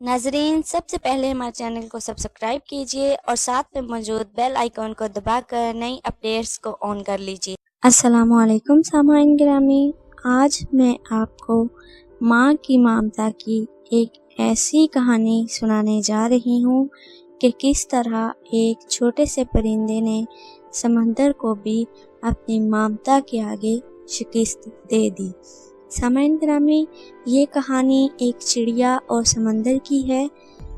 नाजरीन, सबसे पहले हमारे चैनल को सब्सक्राइब कीजिए और साथ में मौजूद बेल आइकॉन को दबाकर नई अपडेट्स को ऑन कर लीजिए। अस्सलामु अलैकुम सामाईन गिरामी, आज मैं आपको माँ की ममता की एक ऐसी कहानी सुनाने जा रही हूँ कि किस तरह एक छोटे से परिंदे ने समंदर को भी अपनी ममता के आगे शिकस्त दे दी। सामाईन गिरामी, ये कहानी एक चिड़िया और समंदर की है।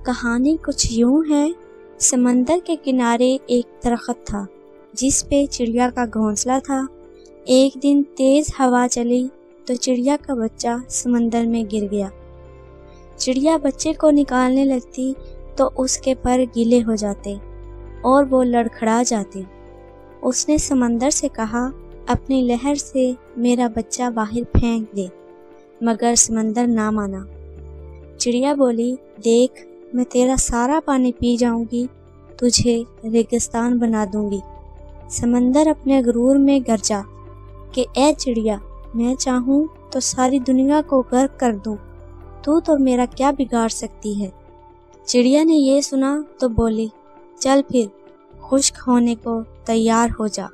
कहानी कुछ यूँ है। समंदर के किनारे एक दरख्त था जिस पे चिड़िया का घोंसला था। एक दिन तेज़ हवा चली तो चिड़िया का बच्चा समंदर में गिर गया। चिड़िया बच्चे को निकालने लगती तो उसके पर गीले हो जाते और वो लड़खड़ा जाती। उसने समंदर से कहा, अपनी लहर से मेरा बच्चा बाहर फेंक दे, मगर समंदर ना माना। चिड़िया बोली, देख, मैं तेरा सारा पानी पी जाऊंगी, तुझे रेगिस्तान बना दूंगी। समंदर अपने गुरूर में गरजा कि ए चिड़िया, मैं चाहूँ तो सारी दुनिया को गर्क कर दूं, तू तो मेरा क्या बिगाड़ सकती है। चिड़िया ने ये सुना तो बोली, चल फिर खुश्क होने को तैयार हो जा।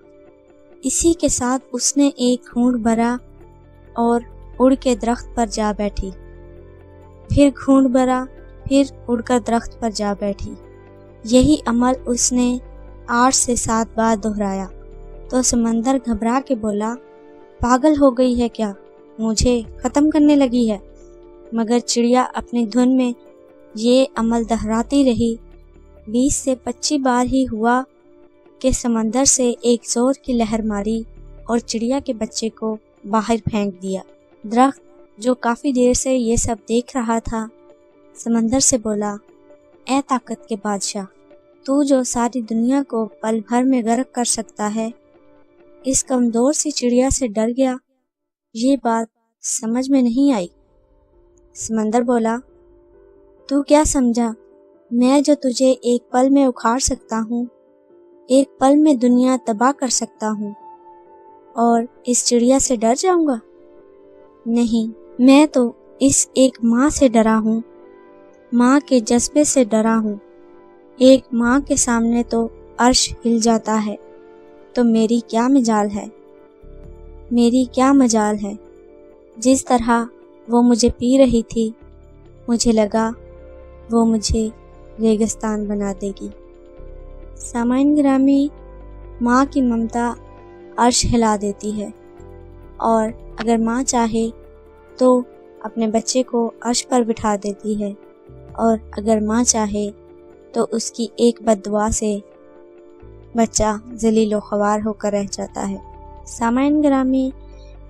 इसी के साथ उसने एक घूंट भरा और उड़ के दरख्त पर जा बैठी। फिर घूंट भरा, फिर उड़कर दरख्त पर जा बैठी। यही अमल उसने 8 से 7 बार दोहराया तो समंदर घबरा के बोला, पागल हो गई है क्या, मुझे ख़त्म करने लगी है। मगर चिड़िया अपनी धुन में ये अमल दोहराती रही। 20 से 25 बार ही हुआ कि समंदर से एक जोर की लहर मारी और चिड़िया के बच्चे को बाहर फेंक दिया। दरख्त जो काफ़ी देर से ये सब देख रहा था, समंदर से बोला, ए ताकत के बादशाह, तू जो सारी दुनिया को पल भर में गर्क कर सकता है, इस कमज़ोर सी चिड़िया से डर गया। ये बात समझ में नहीं आई। समंदर बोला, तू क्या समझा, मैं जो तुझे एक पल में उखाड़ सकता हूँ, एक पल में दुनिया तबाह कर सकता हूँ, और इस चिड़िया से डर जाऊंगा? नहीं, मैं तो इस एक माँ से डरा हूँ, माँ के जज्बे से डरा हूँ। एक माँ के सामने तो अर्श हिल जाता है, तो मेरी क्या मजाल है, मेरी क्या मजाल है। जिस तरह वो मुझे पी रही थी, मुझे लगा वो मुझे रेगिस्तान बना देगी। सामाईन गिरामी, माँ की ममता अर्श हिला देती है, और अगर माँ चाहे तो अपने बच्चे को अर्श पर बिठा देती है, और अगर माँ चाहे तो उसकी एक बद्दुआ से बच्चा ज़लील व ख्वार होकर रह जाता है। सामाईन गिरामी,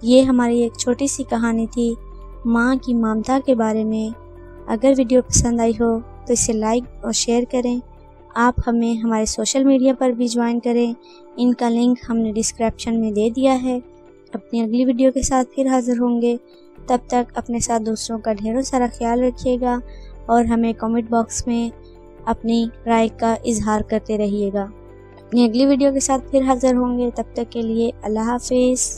ये हमारी एक छोटी सी कहानी थी माँ की ममता के बारे में। अगर वीडियो पसंद आई हो तो इसे लाइक और शेयर करें। आप हमें हमारे सोशल मीडिया पर भी ज्वाइन करें, इनका लिंक हमने डिस्क्रिप्शन में दे दिया है। अपनी अगली वीडियो के साथ फिर हाज़िर होंगे। तब तक अपने साथ दूसरों का ढेरों सारा ख्याल रखिएगा और हमें कमेंट बॉक्स में अपनी राय का इजहार करते रहिएगा। अपनी अगली वीडियो के साथ फिर हाज़िर होंगे। तब तक के लिए अल्लाह हाफिज़।